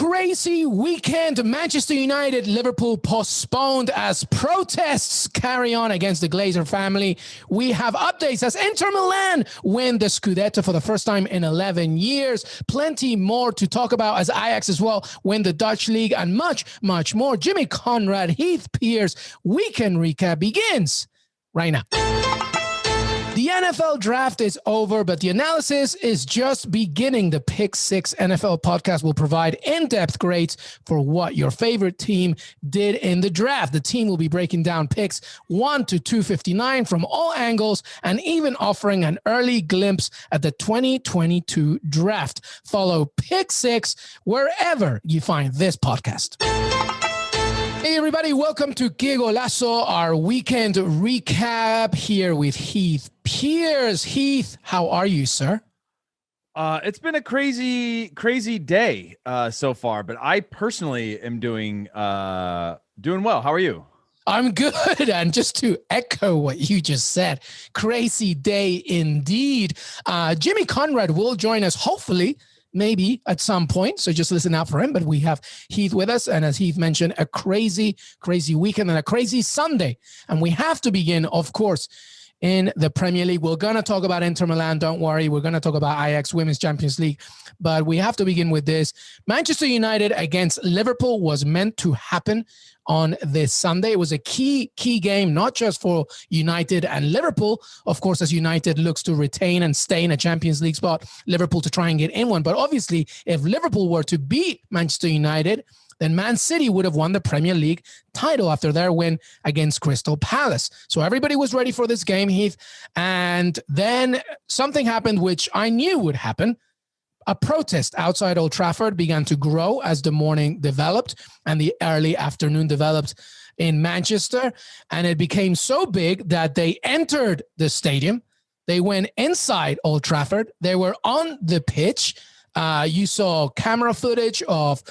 crazy weekend. Manchester United, Liverpool postponed as protests carry on against the Glazer family. We have updates as Inter Milan win the Scudetto for the first time in 11 years. Plenty more to talk about as Ajax as well win the Dutch league and much, much more. Jimmy Conrad, Heath, Pearce, weekend recap begins right now. The NFL draft is over, but the analysis is just beginning. The Pick 6 NFL podcast will provide in-depth grades for what your favorite team did in the draft. The team will be breaking down picks 1 to 259 from all angles and even offering an early glimpse at the 2022 draft. Follow Pick 6 wherever you find this podcast. Hey everybody, welcome to Qué Golazo, our weekend recap here with Heath Pearce. Heath, how are you, sir? It's been a crazy day so far, but I personally am doing well. How are you? I'm good. And just to echo what you just said, crazy day indeed. Jimmy Conrad will join us, hopefully, maybe at some point. So just listen out for him. But we have Heath with us. And as Heath mentioned, a crazy weekend and a crazy Sunday. And we have to begin, of course, in the Premier League. We're going to talk about Inter Milan. Don't worry. We're going to talk about Ajax Women's Champions League. But we have to begin with this. Manchester United against Liverpool was meant to happen on this Sunday. It was a key game, not just for United and Liverpool, of course, as United looks to retain and stay in a Champions League spot, Liverpool to try and get in one. But obviously, if Liverpool were to beat Manchester United, then Man City would have won the Premier League title after their win against Crystal Palace. So everybody was ready for this game, Heath. And then something happened, which I knew would happen. A protest outside Old Trafford began to grow as the morning developed and the early afternoon developed in Manchester. And it became so big that they entered the stadium. They went inside Old Trafford. They were on the pitch. You saw camera footage of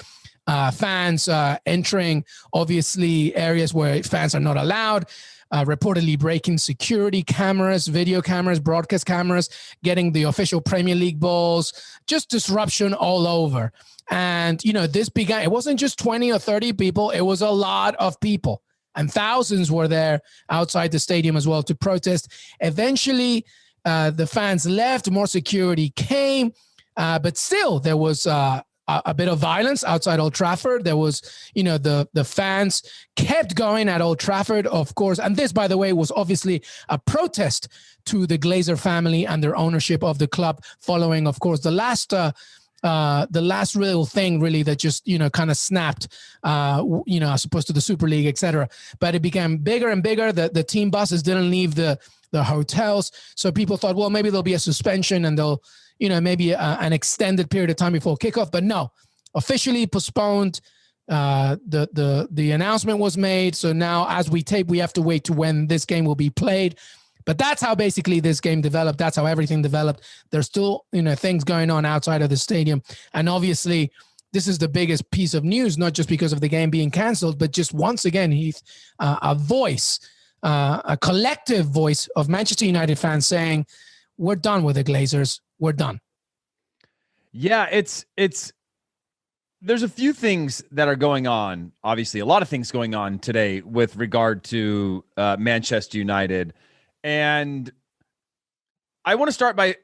fans entering, obviously, areas where fans are not allowed. Reportedly breaking security cameras, video cameras, broadcast cameras, getting the official Premier League balls, just disruption all over. And, this began, it wasn't just 20 or 30 people, it was a lot of people. And thousands were there outside the stadium as well to protest. Eventually, the fans left, more security came, but still there was a bit of violence outside Old Trafford. There was, the fans kept going at Old Trafford, of course. And this, by the way, was obviously a protest to the Glazer family and their ownership of the club following, of course, the last real thing really that just, kind of snapped, as opposed to the Super League, etc. But it became bigger and bigger. The team buses didn't leave the hotels. So people thought, well, maybe there'll be a suspension and they'll, maybe an extended period of time before kickoff, but no, officially postponed. The announcement was made. So now as we tape, we have to wait to when this game will be played. But that's how basically this game developed. That's how everything developed. There's still, things going on outside of the stadium. And obviously this is the biggest piece of news, not just because of the game being canceled, but just once again, Heath, a voice, a collective voice of Manchester United fans saying, we're done with the Glazers. We're done. Yeah, there's a few things that are going on. Obviously, a lot of things going on today with regard to Manchester United. And I want to start by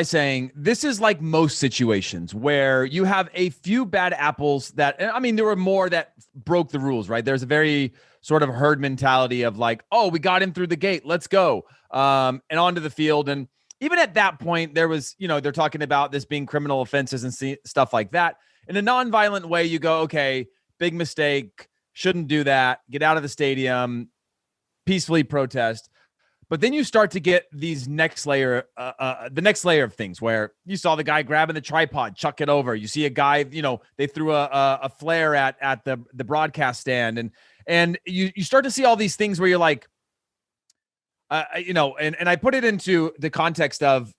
saying this is like most situations where you have a few bad apples that, there were more that broke the rules, right? There's a very sort of herd mentality of like, oh, we got in through the gate, let's go, and onto the field. And even at that point, there was, they're talking about this being criminal offenses and stuff like that. In a nonviolent way, you go, okay, big mistake, shouldn't do that, get out of the stadium, peacefully protest. But then you start to get these the next layer of things where you saw the guy grabbing the tripod, chuck it over. You see a guy, they threw a flare at the broadcast stand. And you start to see all these things where you're like, and I put it into the context of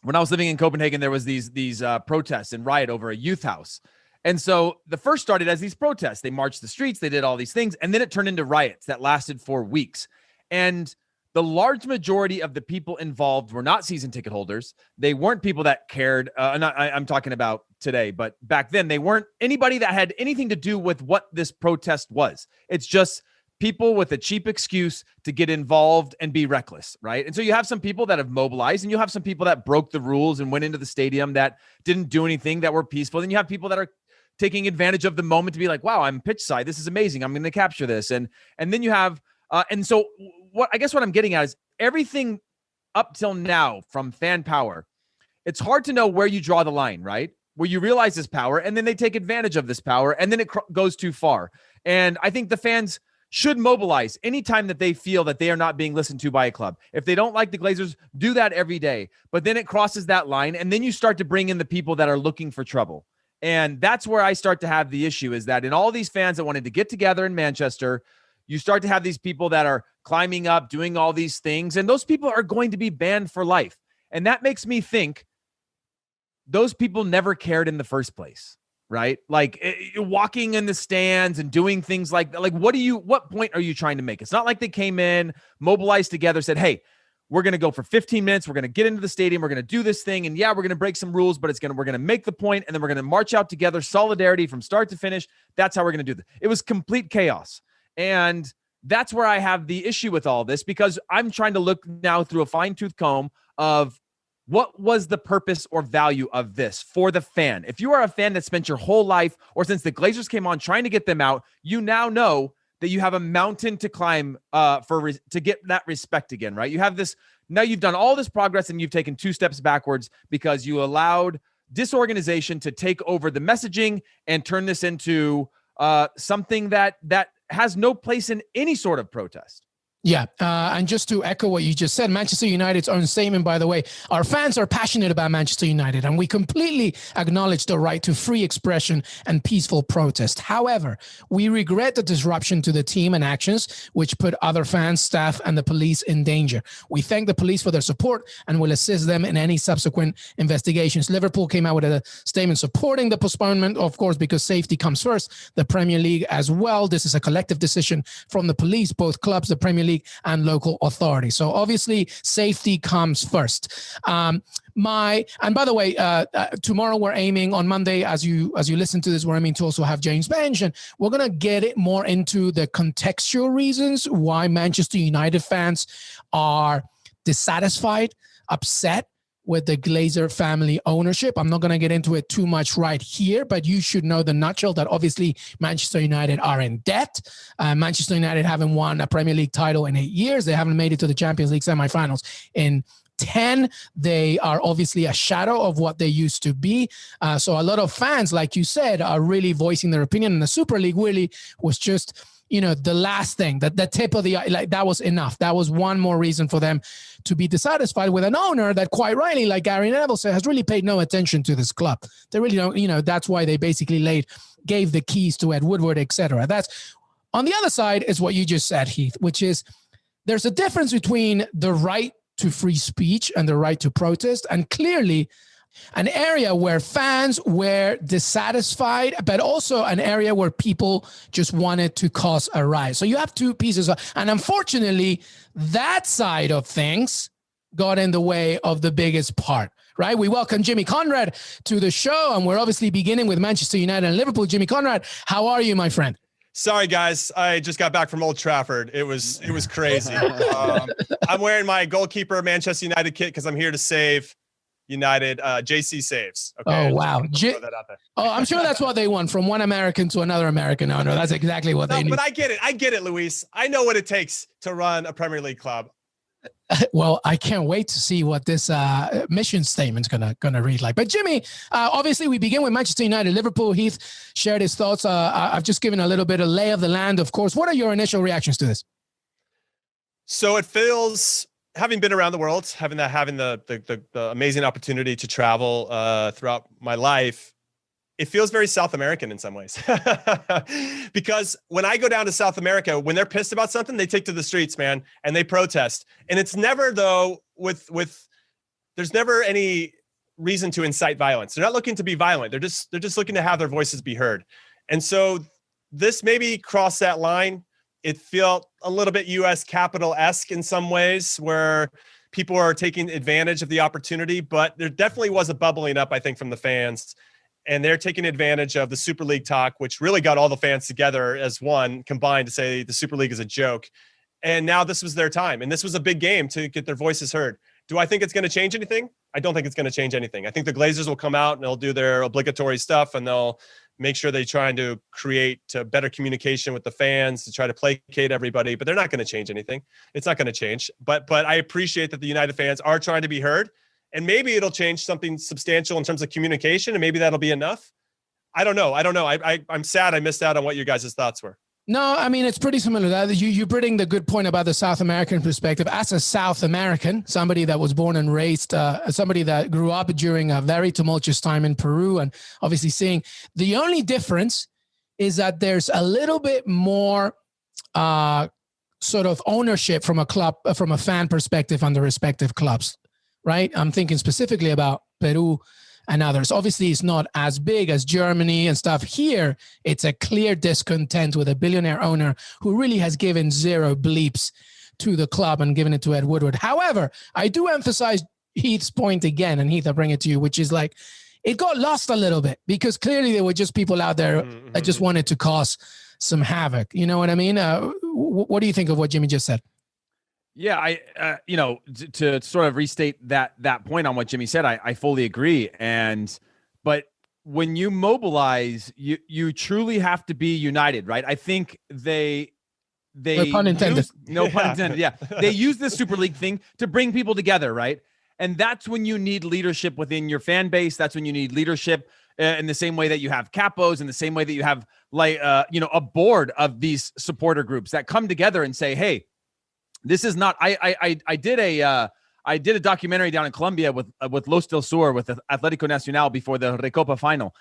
when I was living in Copenhagen, there was these protests and riot over a youth house. And so the first started as these protests. They marched the streets, they did all these things, and then it turned into riots that lasted for weeks. And the large majority of the people involved were not season ticket holders. They weren't people that cared. I'm talking about today, but back then they weren't anybody that had anything to do with what this protest was. It's just people with a cheap excuse to get involved and be reckless, right? And so you have some people that have mobilized, and you have some people that broke the rules and went into the stadium that didn't do anything, that were peaceful. Then you have people that are taking advantage of the moment to be like, wow, I'm pitch side. This is amazing. I'm going to capture this. And then you have, and so what I'm getting at is everything up till now from fan power, it's hard to know where you draw the line, right? Where you realize this power and then they take advantage of this power and then it goes too far. And I think the fans should mobilize anytime that they feel that they are not being listened to by a club. If they don't like the Glazers, do that every day. But then it crosses that line, and then you start to bring in the people that are looking for trouble. And that's where I start to have the issue, is that in all these fans that wanted to get together in Manchester, you start to have these people that are climbing up, doing all these things, and those people are going to be banned for life. And that makes me think those people never cared in the first place. Right? Like walking in the stands and doing things like that. Like, what point are you trying to make? It's not like they came in, mobilized together, said, hey, we're going to go for 15 minutes. We're going to get into the stadium. We're going to do this thing. And yeah, we're going to break some rules, but we're going to make the point, and then we're going to march out together, solidarity from start to finish. That's how we're going to do this. It was complete chaos. And that's where I have the issue with all this, because I'm trying to look now through a fine-tooth comb of what was the purpose or value of this for the fan? If you are a fan that spent your whole life, or since the Glazers came on, trying to get them out, you now know that you have a mountain to climb to get that respect again, right? You have this, now you've done all this progress and you've taken 2 steps backwards because you allowed disorganization to take over the messaging and turn this into something that has no place in any sort of protest. Yeah, and just to echo what you just said, Manchester United's own statement, by the way, our fans are passionate about Manchester United, and we completely acknowledge the right to free expression and peaceful protest. However, we regret the disruption to the team and actions which put other fans, staff, and the police in danger. We thank the police for their support and will assist them in any subsequent investigations. Liverpool came out with a statement supporting the postponement, of course, because safety comes first. The Premier League as well. This is a collective decision from the police, both clubs, the Premier League, and local authorities. So obviously safety comes first. And by the way, tomorrow we're aiming, on Monday, as you listen to this, we're aiming to also have James Bench, and we're going to get it more into the contextual reasons why Manchester United fans are dissatisfied, upset with the Glazer family ownership. I'm not going to get into it too much right here, but you should know the nutshell that obviously Manchester United are in debt. Manchester United haven't won a Premier League title in 8 years. They haven't made it to the Champions League semifinals in 10. They are obviously a shadow of what they used to be. So a lot of fans, like you said, are really voicing their opinion. And the Super League really was just, the last thing, that the tip of the, like, that was enough. That was one more reason for them to be dissatisfied with an owner that, quite rightly, like Gary Neville said, has really paid no attention to this club. They really don't, that's why they basically gave the keys to Ed Woodward, etc. That's on the other side is what you just said, Heath, which is there's a difference between the right to free speech and the right to protest. And clearly an area where fans were dissatisfied, but also an area where people just wanted to cause a riot. So you have two pieces. And unfortunately, that side of things got in the way of the biggest part, right? We welcome Jimmy Conrad to the show, and we're obviously beginning with Manchester United and Liverpool. Jimmy Conrad, how are you, my friend? Sorry, guys. I just got back from Old Trafford. It was crazy. I'm wearing my goalkeeper Manchester United kit because I'm here to save United. JC saves. Okay, oh, wow. I'm sure that's what they want, from one American to another American owner. That's exactly what they need. But I get it, Luis. I know what it takes to run a Premier League club. Well, I can't wait to see what this mission statement's gonna read like. But Jimmy, obviously we begin with Manchester United. Liverpool. Heath shared his thoughts. I've just given a little bit of lay of the land, of course. What are your initial reactions to this? So it feels, having been around the world, having the amazing opportunity to travel throughout my life, it feels very South American in some ways. Because when I go down to South America, when they're pissed about something, they take to the streets, man, and they protest. And it's never, though, there's never any reason to incite violence. They're not looking to be violent. They're just looking to have their voices be heard. And so this maybe crossed that line. It felt a little bit U.S. Capitol-esque in some ways, where people are taking advantage of the opportunity, but there definitely was a bubbling up, I think, from the fans. and they're taking advantage of the Super League talk, which really got all the fans together as one, combined to say the Super League is a joke. And now this was their time. And this was a big game to get their voices heard. Do I think it's going to change anything? I don't think it's going to change anything. I think the Glazers will come out and they'll do their obligatory stuff, and they'll make sure they try to create better communication with the fans to try to placate everybody, but they're not going to change anything. It's not going to change. But I appreciate that the United fans are trying to be heard, and maybe it'll change something substantial in terms of communication, and maybe that'll be enough. I don't know. I'm sad I missed out on what you guys' thoughts were. No, I mean, it's pretty similar to that. You bring the good point about the South American perspective. As a South American, somebody that was born and raised, somebody that grew up during a very tumultuous time in Peru, and obviously seeing, the only difference is that there's a little bit more sort of ownership from a club, from a fan perspective on the respective clubs, right? I'm thinking specifically about Peru and others. Obviously, it's not as big as Germany and stuff. Here, it's a clear discontent with a billionaire owner who really has given zero bleeps to the club and given it to Ed Woodward. However, I do emphasize Heath's point again, and Heath, I'll bring it to you, which is like, it got lost a little bit because clearly there were just people out there that just wanted to cause some havoc. You know what I mean? What do you think of what Jimmy just said? Yeah, to sort of restate that point on what Jimmy said, I fully agree. But when you mobilize, you truly have to be united, right? I think they no pun intended. No pun intended. Yeah, they use the Super League thing to bring people together, right? And that's when you need leadership within your fan base. That's when you need leadership in the same way that you have capos, in the same way that you have a board of these supporter groups that come together and say, hey, this is not. I did a documentary down in Colombia with Los del Sur, with Atlético Nacional before the Recopa final,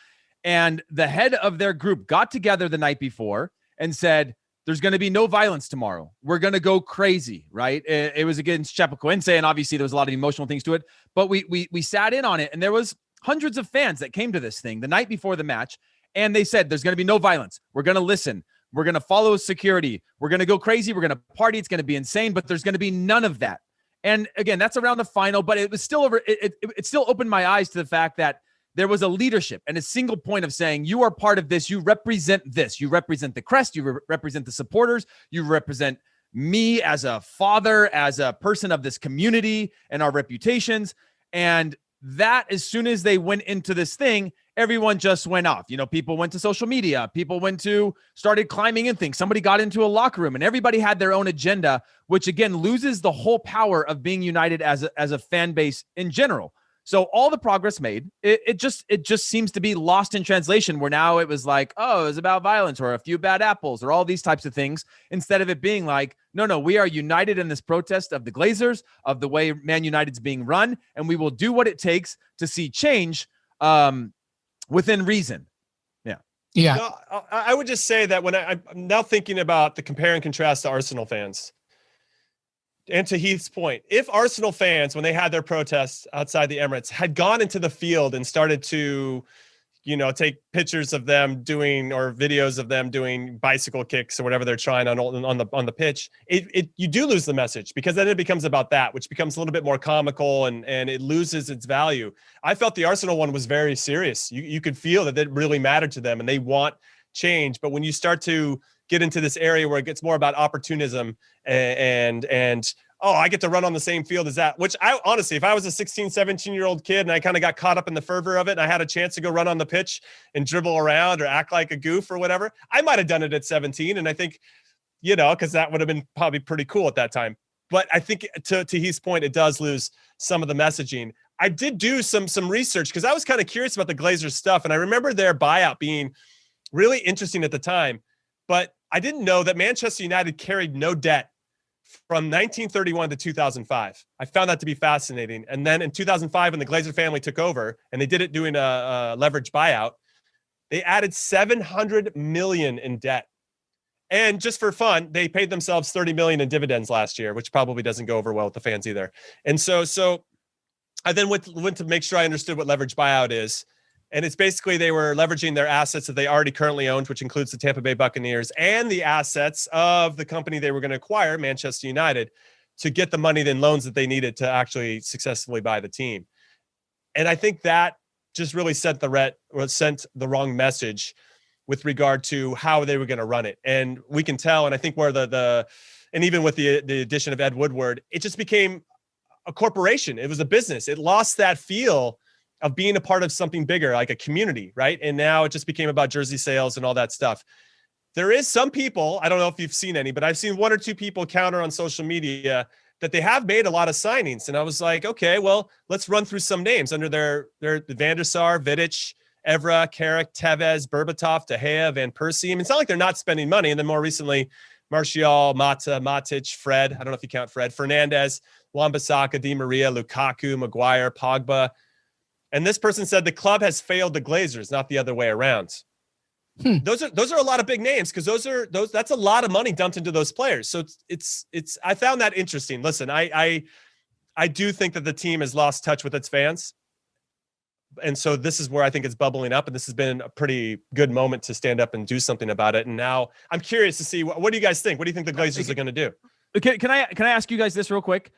and the head of their group got together the night before and said, "There's going to be no violence tomorrow. We're going to go crazy." Right? It was against Chapecoense, and obviously there was a lot of emotional things to it. But we sat in on it, and there was hundreds of fans that came to this thing the night before the match, and they said, "There's going to be no violence. We're going to listen. We're going to follow security. We're going to go crazy. We're going to party. It's going to be insane, but there's going to be none of that." And again, that's around the final, but it was still it still opened my eyes to the fact that there was a leadership and a single point of saying, you are part of this. You represent this. You represent the crest. You represent the supporters. You represent me as a father, as a person of this community and our reputations. And that, as soon as they went into this thing, everyone just went off. People went to social media. People started climbing in things. Somebody got into a locker room, and everybody had their own agenda, which again loses the whole power of being united as a fan base in general. So all the progress made, it just seems to be lost in translation, where now it was like, oh, it was about violence or a few bad apples or all these types of things, instead of it being like, no, we are united in this protest of the Glazers, of the way Man United's being run, and we will do what it takes to see change within reason. Yeah. No, I would just say that when I'm now thinking about the compare and contrast to Arsenal fans, and to Heath's point, if Arsenal fans, when they had their protests outside the Emirates, had gone into the field and started to, take pictures of them doing, or videos of them doing bicycle kicks or whatever they're trying on the pitch, you do lose the message, because then it becomes about that, which becomes a little bit more comical, and it loses its value. I felt the Arsenal one was very serious. You could feel that it really mattered to them and they want change. But when you start to get into this area where it gets more about opportunism and I get to run on the same field as that, which I honestly, if I was a 16, 17-year-old kid and I kind of got caught up in the fervor of it and I had a chance to go run on the pitch and dribble around or act like a goof or whatever, I might have done it at 17. And I think, because that would have been probably pretty cool at that time. But I think to Heath's point, it does lose some of the messaging. I did do some research because I was kind of curious about the Glazers stuff. And I remember their buyout being really interesting at the time. But I didn't know that Manchester United carried no debt from 1931 to 2005. I found that to be fascinating. And then in 2005, when the Glazer family took over, and they did it doing a leverage buyout, they added $700 million in debt. And just for fun, they paid themselves $30 million in dividends last year, which probably doesn't go over well with the fans either. And so I then went to make sure I understood what leverage buyout is. And it's basically they were leveraging their assets that they already currently owned, which includes the Tampa Bay Buccaneers, and the assets of the company they were going to acquire, Manchester United, to get the money and loans that they needed to actually successfully buy the team. And I think that just really sent the wrong message with regard to how they were going to run it. And we can tell, and I think where and even with the addition of Ed Woodward, it just became a corporation. It was a business. It lost that feel of being a part of something bigger, like a community, right? And now it just became about jersey sales and all that stuff. There is some people, I don't know if you've seen any, but I've seen one or two people counter on social media that they have made a lot of signings. And I was like, okay, well, let's run through some names under their Van der Sar, Vidic, Evra, Carrick, Tevez, Berbatov, De Gea, Van Persie. I mean, it's not like they're not spending money. And then more recently, Martial, Mata, Matic, Fred. I don't know if you count Fred. Fernandez, Wan-Bissaka, Di Maria, Lukaku, Maguire, Pogba. And this person said the club has failed the Glazers, not the other way around. Those are a lot of big names because that's a lot of money dumped into those players. So it's I found that interesting. Listen, I do think that the team has lost touch with its fans. And so this is where I think it's bubbling up, and this has been a pretty good moment to stand up and do something about it. And now I'm curious to see what do you guys think? What do you think the Glazers are going to do? Can I ask you guys this real quick?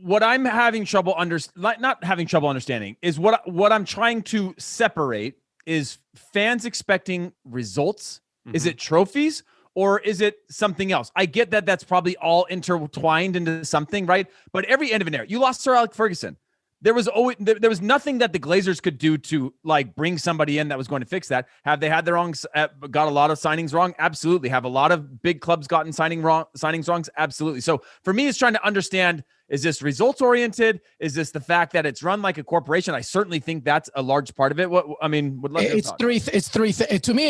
What I'm having trouble not having trouble understanding is what I'm trying to separate is fans expecting results. Mm-hmm. Is it trophies or is it something else? I get that that's probably all intertwined into something, right? But every end of an era, you lost Sir Alex Ferguson. There was nothing that the Glazers could do to like bring somebody in that was going to fix that. Have they had got a lot of signings wrong? Absolutely. Have a lot of big clubs gotten signings wrongs? Absolutely. So for me, it's trying to understand, is this results oriented? Is this the fact that it's run like a corporation? I certainly think that's a large part of it. To me,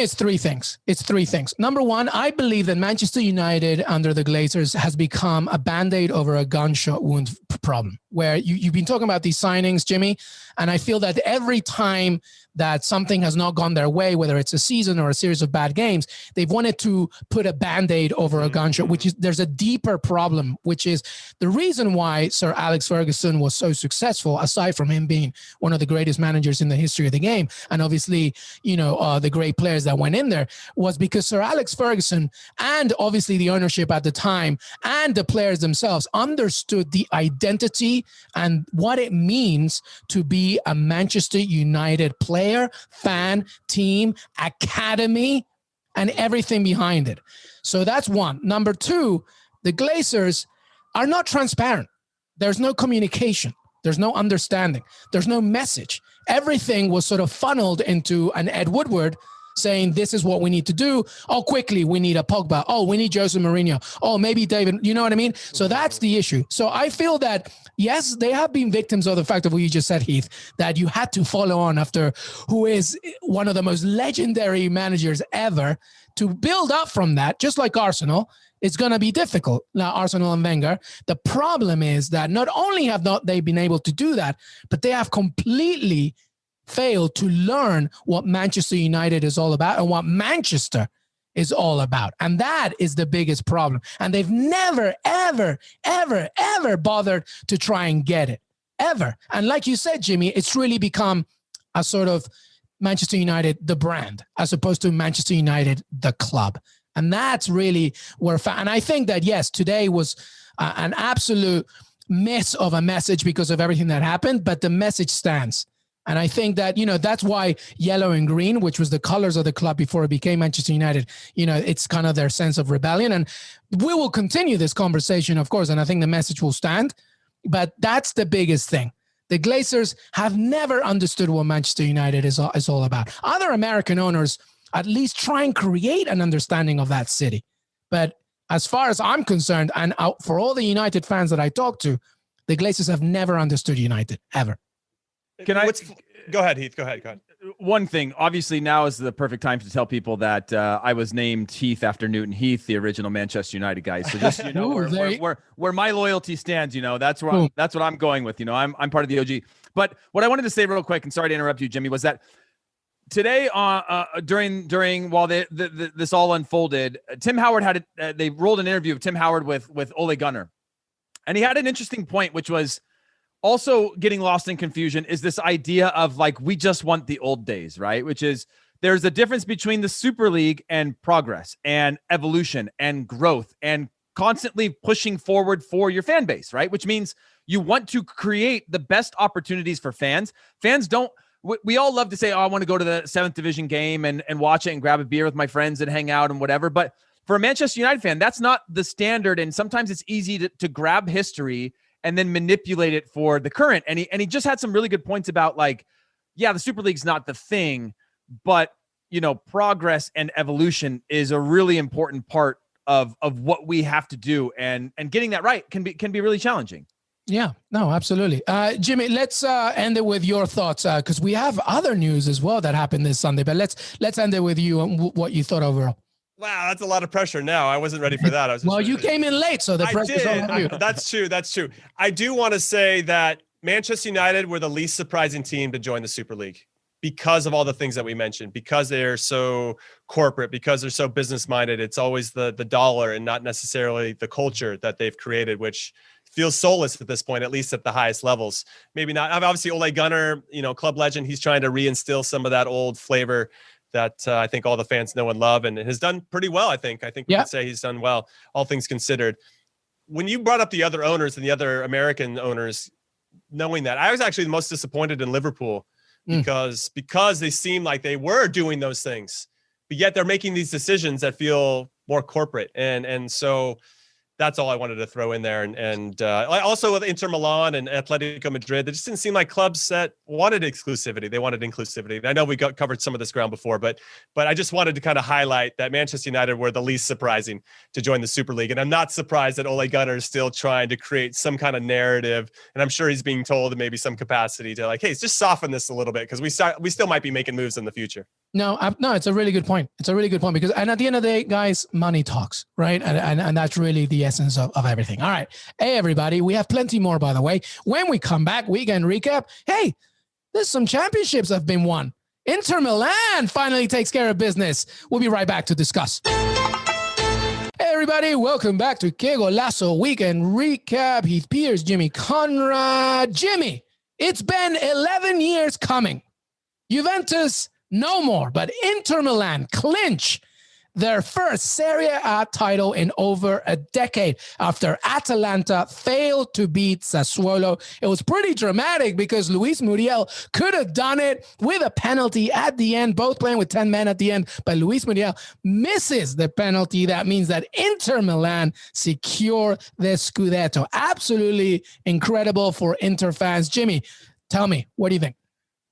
it's three things. It's three things. Number one, I believe that Manchester United under the Glazers has become a Band-Aid over a gunshot wound problem, where you've been talking about these signings, Jimmy, and I feel that every time that something has not gone their way, whether it's a season or a series of bad games, they've wanted to put a Band-Aid over a gunshot, which is, there's a deeper problem, which is the reason why Sir Alex Ferguson was so successful, aside from him being one of the greatest managers in the history of the game, and obviously, the great players that went in there, was because Sir Alex Ferguson and obviously the ownership at the time and the players themselves understood the identity and what it means to be a Manchester United player, fan, team, academy, and everything behind it. So that's one. Number two, the Glazers are not transparent. There's no communication. There's no understanding. There's no message. Everything was sort of funneled into an Ed Woodward saying, this is what we need to do. Oh, quickly, we need a Pogba. Oh, we need Jose Mourinho. Oh, maybe David. You know what I mean? So that's the issue. So I feel that, yes, they have been victims of the fact of what you just said, Heath, that you had to follow on after who is one of the most legendary managers ever. To build up from that, just like Arsenal, it's going to be difficult. Now, Arsenal and Wenger, the problem is that not only have not they been able to do that, but they have completely failed to learn what Manchester United is all about and what Manchester is all about. And that is the biggest problem. And they've never, ever, ever, ever bothered to try and get it. Ever. And like you said, Jimmy, it's really become a sort of Manchester United, the brand, as opposed to Manchester United, the club. And that's really where, and I think that, yes, today was an absolute miss of a message because of everything that happened, but the message stands. And I think that, that's why yellow and green, which was the colors of the club before it became Manchester United, it's kind of their sense of rebellion. And we will continue this conversation, of course, and I think the message will stand. But that's the biggest thing. The Glazers have never understood what Manchester United is all about. Other American owners at least try and create an understanding of that city. But as far as I'm concerned, and for all the United fans that I talk to, the Glazers have never understood United, ever. Go ahead, Heath. Go ahead. One thing, obviously now is the perfect time to tell people that I was named Heath after Newton Heath, the original Manchester United guy. So just, where my loyalty stands, that's what I'm going with. I'm part of the OG. But what I wanted to say real quick, and sorry to interrupt you, Jimmy, was that today, during while this all unfolded, Tim Howard they rolled an interview of Tim Howard with Ole Gunnar, and he had an interesting point, which was also getting lost in confusion, is this idea of like, we just want the old days, right? Which is, there's a difference between the Super League and progress and evolution and growth and constantly pushing forward for your fan base, right? Which means you want to create the best opportunities for fans. Fans don't we all love to say, oh, I want to go to the 7th division game and watch it and grab a beer with my friends and hang out and whatever. But for a Manchester United fan, that's not the standard. And sometimes it's easy to grab history and then manipulate it for the current. And he just had some really good points about, like, yeah, the Super League's not the thing, but, you know, progress and evolution is a really important part of what we have to do. And getting that right can be really challenging. Yeah, no, absolutely. Jimmy, let's end it with your thoughts, because we have other news as well that happened this Sunday, but let's end it with you and what you thought overall. Wow, that's a lot of pressure now. I wasn't ready for that. Well, you came in late, so the pressure's all on you. That's true. I do want to say that Manchester United were the least surprising team to join the Super League because of all the things that we mentioned, because they're so corporate, because they're so business-minded. It's always the dollar and not necessarily the culture that they've created, which feels soulless at this point, at least at the highest levels. Maybe not. Obviously, Ole Gunnar, club legend, he's trying to reinstill some of that old flavor that I think all the fans know and love, and has done pretty well, I think. We could say he's done well, all things considered. When you brought up the other owners and the other American owners, knowing that, I was actually the most disappointed in Liverpool because they seem like they were doing those things, but yet they're making these decisions that feel more corporate. And so that's all I wanted to throw in there. And also with Inter Milan and Atletico Madrid, they just didn't seem like clubs that wanted exclusivity. They wanted inclusivity. I know we covered some of this ground before, but I just wanted to kind of highlight that Manchester United were the least surprising to join the Super League. And I'm not surprised that Ole Gunnar is still trying to create some kind of narrative. And I'm sure he's being told in maybe some capacity to, like, hey, just soften this a little bit, because we still might be making moves in the future. No, it's a really good point. It's a really good point, because, and at the end of the day, guys, money talks, right? And that's really the essence of everything. All right. Hey, everybody, we have plenty more, by the way. When we come back, weekend recap. Hey, there's some championships that have been won. Inter Milan finally takes care of business. We'll be right back to discuss. Hey, everybody, welcome back to Qué Golazo weekend recap. Heath, Pearce, Jimmy, Conrad. Jimmy, it's been 11 years coming. Juventus, no more, but Inter Milan clinch their first Serie A title in over a decade after Atalanta failed to beat Sassuolo. It was pretty dramatic because Luis Muriel could have done it with a penalty at the end, both playing with 10 men at the end, but Luis Muriel misses the penalty. That means that Inter Milan secure the Scudetto. Absolutely incredible for Inter fans. Jimmy, tell me, what do you think?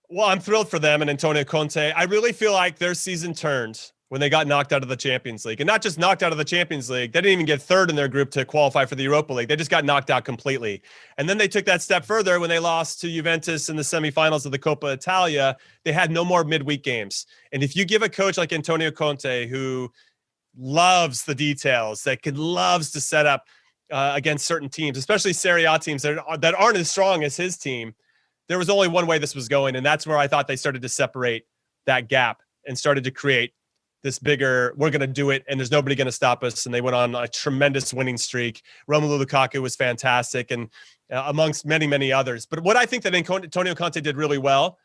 Well, I'm thrilled for them and Antonio Conte. I really feel like their season turned when they got knocked out of the Champions League. And not just knocked out of the Champions League, they didn't even get third in their group to qualify for the Europa League. They just got knocked out completely. And then they took that step further when they lost to Juventus in the semifinals of the Coppa Italia. They had no more midweek games. And if you give a coach like Antonio Conte, who loves the details, loves to set up against certain teams, especially Serie A teams that aren't as strong as his team, there was only one way this was going. And that's where I thought they started to separate that gap and started to create this bigger, we're going to do it, and there's nobody going to stop us. And they went on a tremendous winning streak. Romelu Lukaku was fantastic, and amongst many, many others. But what I think that Antonio Conte did really well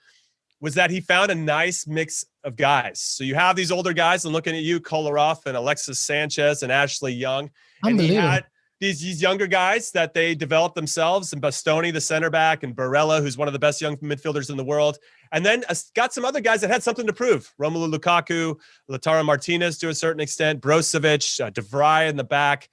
was that he found a nice mix of guys. So you have these older guys, and looking at you, Kolarov and Alexis Sanchez and Ashley Young. And he had these younger guys that they developed themselves, and Bastoni, the center back, and Barella, who's one of the best young midfielders in the world. And then got some other guys that had something to prove. Romelu Lukaku, Lautaro Martinez to a certain extent, Brozovic, De Vrij in the back.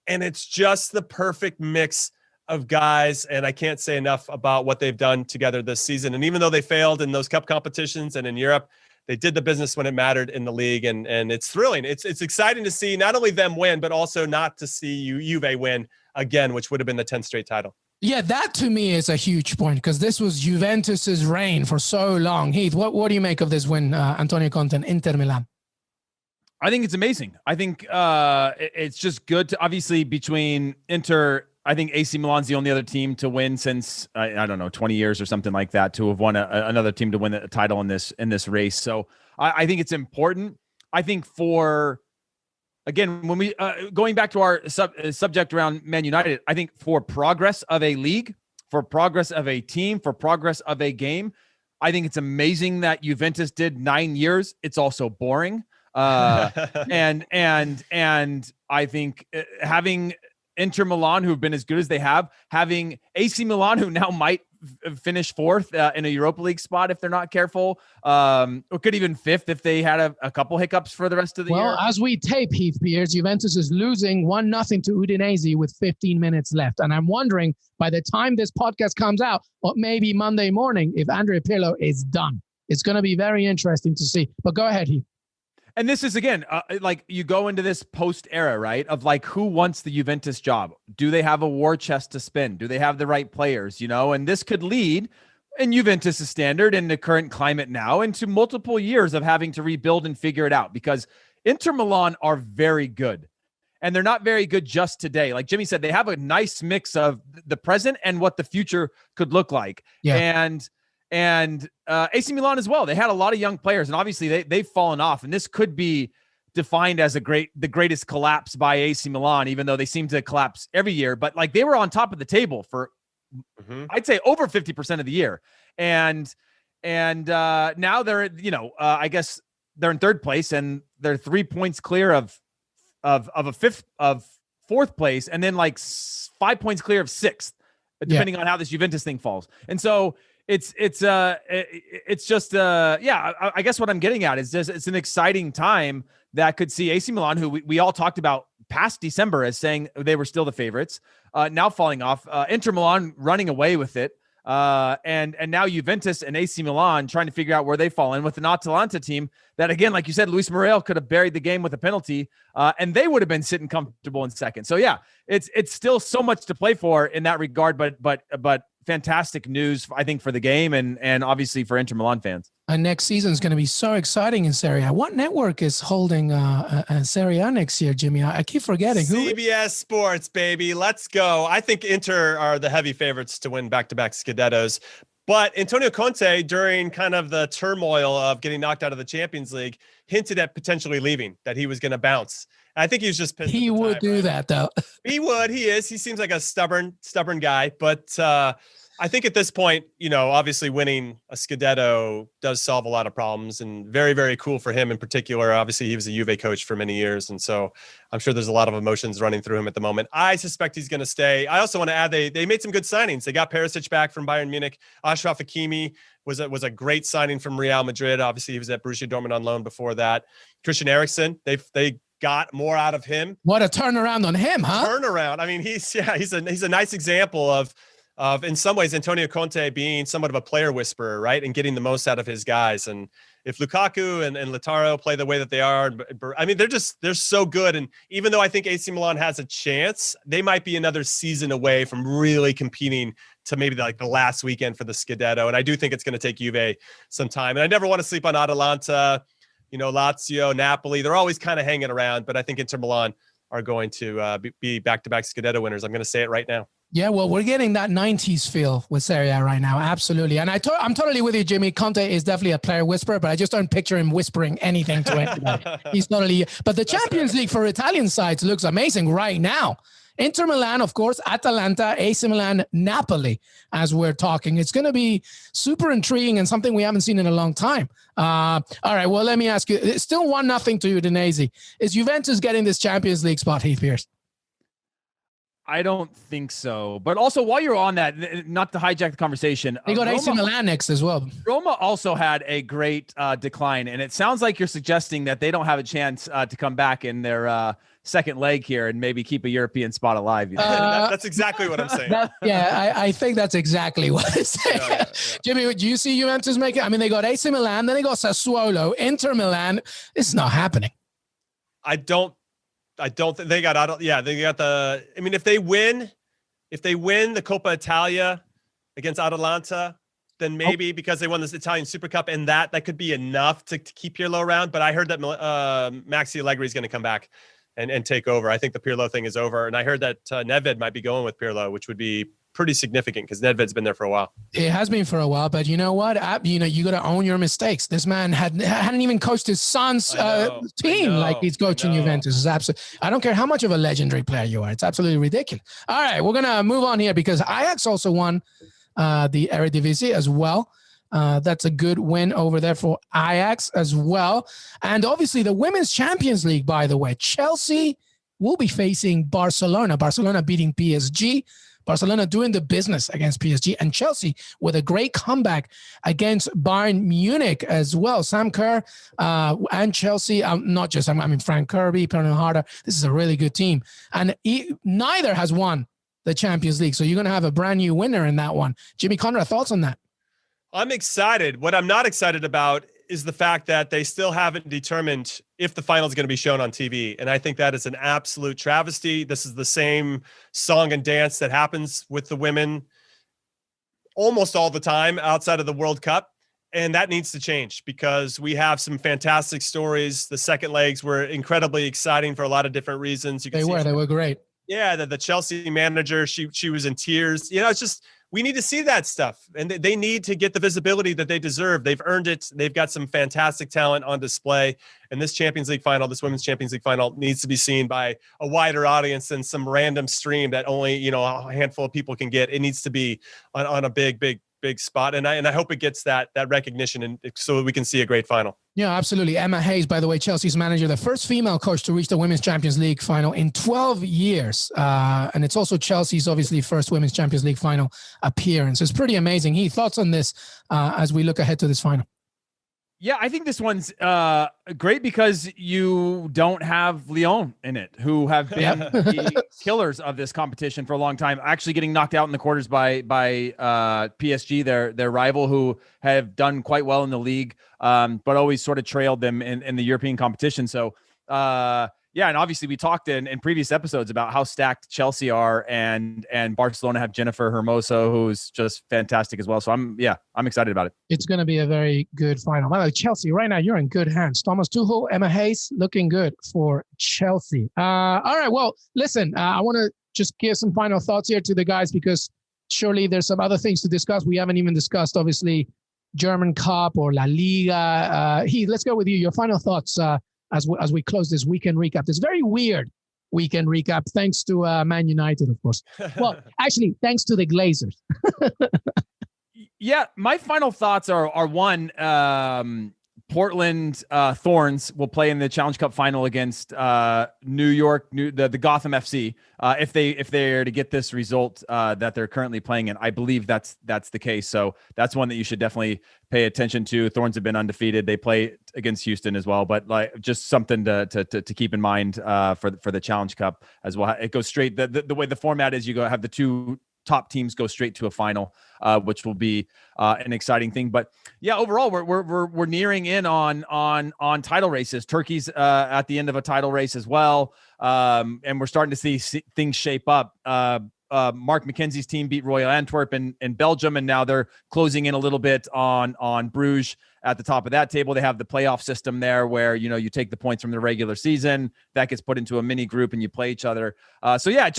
And it's just the perfect mix of guys. And I can't say enough about what they've done together this season. And even though they failed in those cup competitions and in Europe, they did the business when it mattered in the league. And it's thrilling. It's exciting to see not only them win, but also not to see Juve win again, which would have been the 10th straight title. Yeah, that to me is a huge point, because this was Juventus's reign for so long. Heath, what do you make of this win, Antonio Conte and Inter Milan? I think it's amazing. I think it's just good to, obviously, between Inter, I think AC Milan's the only other team to win since, I don't know, 20 years or something like that, to have won another team to win a title in this race. So I think it's important. I think again, when we going back to our subject around Man United, I think for progress of a league, for progress of a team, for progress of a game, I think it's amazing that Juventus did 9 years. It's also boring, and I think having Inter Milan, who've been as good as they have, having AC Milan, who now might finish fourth in a Europa League spot if they're not careful, or could even fifth if they had a couple hiccups for the rest of the year. Well, as we tape, Heath Pearce, Juventus is losing 1-0 to Udinese with 15 minutes left. And I'm wondering, by the time this podcast comes out, or maybe Monday morning, if Andrea Pirlo is done. It's going to be very interesting to see. But go ahead, Heath. And this is, again, like you go into this post era, right? Of like, who wants the Juventus job? Do they have a war chest to spend? Do they have the right players? And this could lead, in Juventus' standard in the current climate now, into multiple years of having to rebuild and figure it out, because Inter Milan are very good. And they're not very good just today. Like Jimmy said, they have a nice mix of the present and what the future could look like. Yeah. And AC Milan as well. They had a lot of young players, and obviously they've fallen off. And this could be defined as the greatest collapse by AC Milan, even though they seem to collapse every year. But like, they were on top of the table for, I'd say, over 50% of the year. And now they're, I guess they're in third place, and they're 3 points clear of fourth place, and then like 5 points clear of sixth, depending on how this Juventus thing falls. And so it's just I guess what I'm getting at is just, it's an exciting time that could see AC Milan, who we all talked about past December as saying they were still the favorites, now falling off, Inter Milan running away with it, and now Juventus and AC Milan trying to figure out where they fall in with an Atalanta team that, again, like you said, Luis Muriel could have buried the game with a penalty, and they would have been sitting comfortable in second. So yeah, it's still so much to play for in that regard, but fantastic news, I think, for the game and obviously for Inter Milan fans. And next season is going to be so exciting in Serie A. What network is holding Serie A next year, Jimmy? I keep forgetting. CBS Sports, baby. Let's go. I think Inter are the heavy favorites to win back-to-back Scudettos. But Antonio Conte, during kind of the turmoil of getting knocked out of the Champions League, hinted at potentially leaving, that he was going to bounce. I think he was just pissed. He would do that, though. He would. He is. He seems like a stubborn guy. But I think at this point, obviously winning a Scudetto does solve a lot of problems, and very, very cool for him in particular. Obviously, he was a Juve coach for many years, and so I'm sure there's a lot of emotions running through him at the moment. I suspect he's going to stay. I also want to add they made some good signings. They got Pearce back from Bayern Munich. Ashraf Hakimi was a great signing from Real Madrid. Obviously, he was at Borussia Dortmund on loan before that. Christian Eriksen, they got more out of him. What a turnaround on him, huh? Turnaround. I mean, he's a nice example of in some ways Antonio Conte being somewhat of a player whisperer, right? And getting the most out of his guys. And if Lukaku and Lautaro play the way that they are, I mean, they're so good. And even though I think AC Milan has a chance, they might be another season away from really competing to maybe like the last weekend for the Scudetto. And I do think it's going to take Juve some time. And I never want to sleep on Atalanta, Lazio, Napoli. They're always kind of hanging around, but I think Inter Milan are going to be back-to-back Scudetto winners. I'm going to say it right now. Yeah, well, we're getting that 90s feel with Serie A right now. Absolutely. And I'm totally with you, Jimmy. Conte is definitely a player whisperer, but I just don't picture him whispering anything to anybody. He's totally. But the Champions League for Italian sides looks amazing right now. Inter Milan, of course, Atalanta, AC Milan, Napoli, as we're talking. It's going to be super intriguing and something we haven't seen in a long time. All right, well, let me ask you. It's still 1-0 to Udinese. Is Juventus getting this Champions League spot, Heath Pearce? I don't think so. But also, while you're on that, not to hijack the conversation, they got AC Milan next as well. Roma also had a great decline, and it sounds like you're suggesting that they don't have a chance to come back in their second leg here and maybe keep a European spot alive. That's exactly what I'm saying. I think that's exactly what I'm saying. Yeah. Jimmy, do you see Juventus making? I mean, they got AC Milan, then they got Sassuolo, Inter Milan. This is not happening. I don't think they got. Yeah, they got the. I mean, if they win the Coppa Italia against Atalanta, then maybe because they won this Italian Super Cup, and that could be enough to keep Pirlo around. But I heard that Maxi Allegri is going to come back and take over. I think the Pirlo thing is over, and I heard that Nedved might be going with Pirlo, which would be pretty significant because Nedved's been there for a while. It has been for a while, but you know what? You got to own your mistakes. This man hadn't even coached his son's team like he's coaching Juventus. It's absolutely. I don't care how much of a legendary player you are. It's absolutely ridiculous. All right, we're gonna move on here because Ajax also won the Eredivisie as well. That's a good win over there for Ajax as well. And obviously the Women's Champions League, by the way, Chelsea will be facing Barcelona. Barcelona beating PSG Barcelona doing the business against PSG, and Chelsea with a great comeback against Bayern Munich as well. Sam Kerr and Chelsea, not just, I mean, Frank Kirby, Bernard Harder. This is a really good team. And neither has won the Champions League. So you're going to have a brand new winner in that one. Jimmy Conrad, thoughts on that? I'm excited. What I'm not excited about is the fact that they still haven't determined if the final is going to be shown on TV. And I think that is an absolute travesty. This is the same song and dance that happens with the women almost all the time outside of the World Cup. And that needs to change because we have some fantastic stories. The second legs were incredibly exciting for a lot of different reasons. They were great. Yeah. The Chelsea manager, she was in tears. You know, it's just, we need to see that stuff, and they need to get the visibility that they deserve. They've earned it. They've got some fantastic talent on display, and this Champions League final, this Women's Champions League final, needs to be seen by a wider audience than some random stream that only, you know, a handful of people can get. It needs to be on a big spot, and I hope it gets that recognition, and so we can see a great final. Yeah, absolutely. Emma Hayes, by the way, Chelsea's manager, the first female coach to reach the Women's Champions League final in 12 years. And it's also Chelsea's, obviously, first Women's Champions League final appearance. It's pretty amazing. Heath, thoughts on this as we look ahead to this final? Yeah, I think this one's great because you don't have Lyon in it, who have been the killers of this competition for a long time, actually getting knocked out in the quarters by PSG, their rival, who have done quite well in the league, but always sort of trailed them in the European competition. So, yeah, and obviously we talked in previous episodes about how stacked Chelsea are, and Barcelona have Jennifer Hermoso, who's just fantastic as well. So I'm excited about it. It's going to be a very good final. By the way, Chelsea, right now you're in good hands. Thomas Tuchel, Emma Hayes, looking good for Chelsea. All right, well, listen, I want to just give some final thoughts here to the guys because surely there's some other things to discuss. We haven't even discussed, obviously, German Cup or La Liga. Heath, let's go with you. Your final thoughts as we close this weekend recap. This very weird weekend recap, thanks to Man United, of course. Well, actually, thanks to the Glazers. Yeah, my final thoughts are one, Portland Thorns will play in the Challenge Cup final against New York, the Gotham FC. If they are to get this result that they're currently playing in, I believe that's the case. So that's one that you should definitely pay attention to. Thorns have been undefeated. They play against Houston as well, but like just something to keep in mind for the Challenge Cup as well. It goes straight the way the format is. You have the two top teams go straight to a final, which will be an exciting thing. But yeah, overall, we're nearing in on title races. Turkey's at the end of a title race as well, and we're starting to see things shape up. Mark McKenzie's team beat Royal Antwerp in Belgium, and now they're closing in a little bit on Bruges at the top of that table. They have the playoff system there where, you take the points from the regular season that gets put into a mini group and you play each other. So yeah,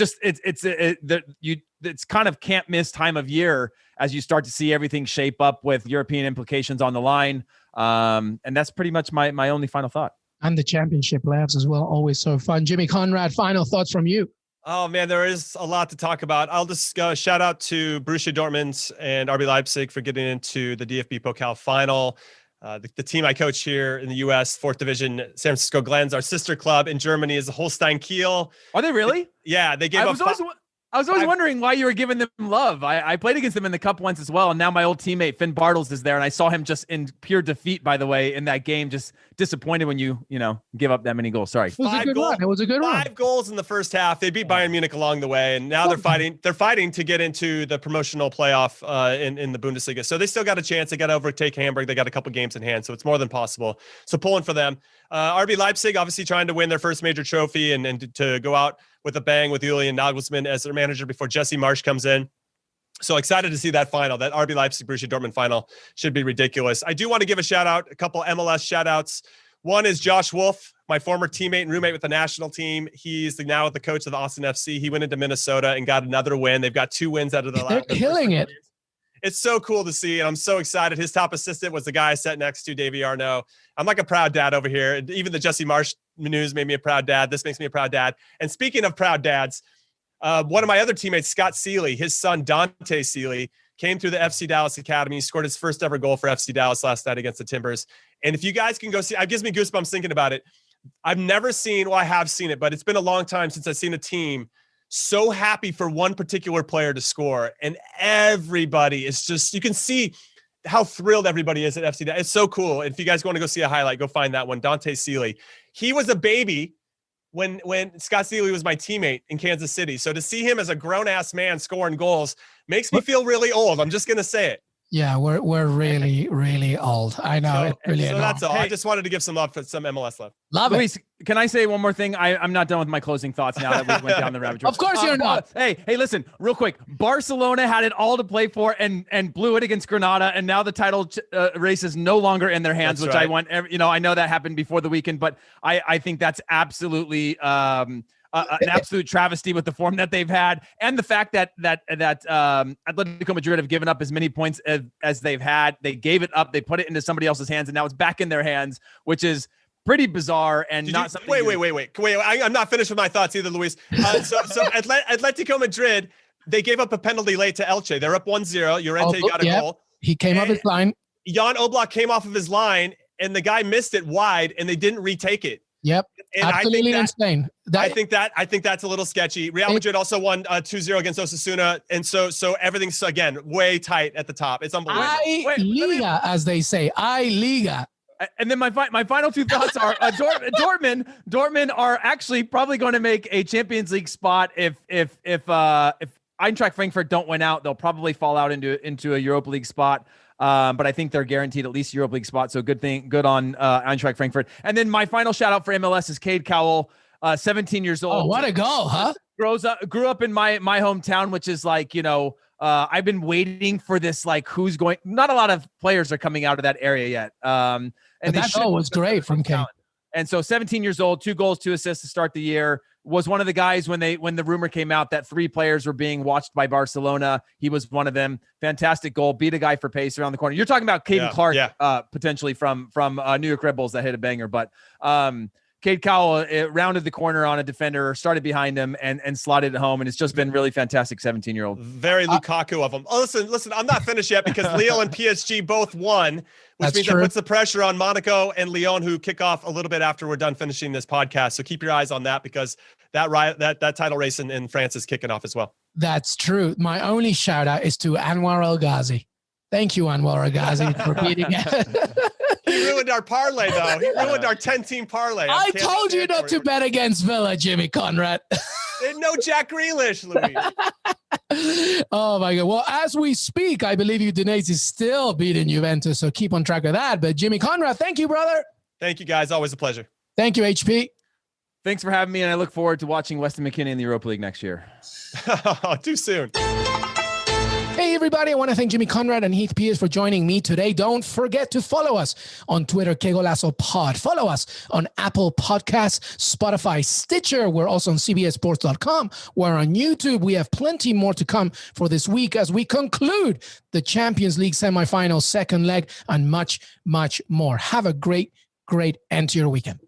it's kind of can't miss time of year as you start to see everything shape up with European implications on the line. And that's pretty much my only final thought. And the championship playoffs as well. Always so fun. Jimmy Conrad, final thoughts from you. Oh man, there is a lot to talk about. I'll just shout out to Borussia Dortmund and RB Leipzig for getting into the DFB Pokal final. The team I coach here in the U.S., 4th Division, San Francisco Glens, our sister club in Germany is the Holstein Kiel. Are they really? Yeah, they gave I was always wondering why you were giving them love. I played against them in the cup once as well, and now my old teammate Finn Bartels is there, and I saw him just in pure defeat, by the way, in that game. Just disappointed when you give up that many goals. Sorry. It was a good run. 5 goals in the first half. They beat Bayern Munich along the way, and now they're fighting to get into the promotional playoff in the Bundesliga. So they still got a chance. They got to overtake Hamburg. They got a couple games in hand, so it's more than possible. So pulling for them. RB Leipzig obviously trying to win their first major trophy and to go out with a bang with Julian Nagelsmann as their manager before Jesse Marsch comes in. So excited to see that final. That RB Leipzig Borussia Dortmund final should be ridiculous. I do want to give a couple MLS shout outs. One is Josh Wolf, my former teammate and roommate with the national team. He's now the coach of the Austin FC. He went into Minnesota and got another win. They've got 2 wins out of the last. They're killing it. It's so cool to see, and I'm so excited. His top assistant was the guy I sat next to, Davey Arnaud. I'm like a proud dad over here. Even the Jesse Marsch news made me a proud dad. This makes me a proud dad. And speaking of proud dads, one of my other teammates, Scott Seeley, his son, Dante Seeley, came through the FC Dallas Academy. He scored his first ever goal for FC Dallas last night against the Timbers. And if you guys can go see, it gives me goosebumps thinking about it. I've never seen, well, I have seen it, but it's been a long time since I've seen a team so happy for one particular player to score, and everybody is just, you can see how thrilled everybody is at FC. It's so cool. If you guys want to go see a highlight, go find that one. Dante Seeley. He was a baby when Scott Seeley was my teammate in Kansas City. So to see him as a grown-ass man scoring goals makes me feel really old. I'm just going to say it. Yeah, we're really, really old. I know. So that's all. Hey, I just wanted to give some love for some MLS love. Luis, can I say one more thing? I'm not done with my closing thoughts now that we went down the rabbit trail. Of course you're not. Hey, listen, real quick. Barcelona had it all to play for and blew it against Granada, and now the title race is no longer in their hands, that's which right. I want. I know that happened before the weekend, but I think that's absolutely an absolute travesty with the form that they've had, and the fact that Atletico Madrid have given up as many points as they've had. They gave it up, they put it into somebody else's hands, and now it's back in their hands, which is pretty bizarre and something. Wait! I'm not finished with my thoughts either, Luis. So Atletico Madrid, they gave up a penalty late to Elche. They're up 1-0. Llorente got a goal. He came off his line. Jan Oblak came off of his line, and the guy missed it wide, and they didn't retake it. Yep. And absolutely insane. I think that's a little sketchy. Real Madrid also won 2-0 against Osasuna, and so everything's again way tight at the top. It's unbelievable. Liga, as they say, Liga. And then my final two thoughts are Dortmund are actually probably going to make a Champions League spot if Eintracht Frankfurt don't win out, they'll probably fall out into a Europa League spot. But I think they're guaranteed at least Europa League spot. So good on Eintracht Frankfurt. And then my final shout out for MLS is Cade Cowell, 17 years old. Oh, what a goal, huh? Grew up in my hometown, which is like, I've been waiting for this, like who's going, not a lot of players are coming out of that area yet. And that goal was great from Cade. And so 17 years old, 2 goals, 2 assists to start the year. Was one of the guys when the rumor came out that 3 players were being watched by Barcelona. He was one of them. Fantastic goal. Beat a guy for pace around the corner. You're talking about Caden Clark, potentially from New York Red Bulls that hit a banger. But Cade Cowell rounded the corner on a defender, started behind him, and slotted it home. And it's just been really fantastic. 17-year-old. Very Lukaku of him. Oh, listen. I'm not finished yet because Lille and PSG both won. Which means that puts the pressure on Monaco and Lyon, who kick off a little bit after we're done finishing this podcast. So keep your eyes on that because that title race in France is kicking off as well. That's true. My only shout out is to Anwar El Ghazi. Thank you, Anwar El Ghazi, for beating it. He ruined our parlay, though. He ruined our 10-team parlay. I told you not to bet against Villa, Jimmy Conrad. No Jack Grealish, Louis. Oh, my God. Well, as we speak, I believe Udinese is still beating Juventus, so keep on track of that. But Jimmy Conrad, thank you, brother. Thank you, guys. Always a pleasure. Thank you, HP. Thanks for having me, and I look forward to watching Weston McKennie in the Europa League next year. Too soon. Hey, everybody. I want to thank Jimmy Conrad and Heath Pearce for joining me today. Don't forget to follow us on Twitter, Qué Golazo Pod. Follow us on Apple Podcasts, Spotify, Stitcher. We're also on CBSSports.com. We're on YouTube. We have plenty more to come for this week as we conclude the Champions League semifinal second leg and much, much more. Have a great end to your weekend.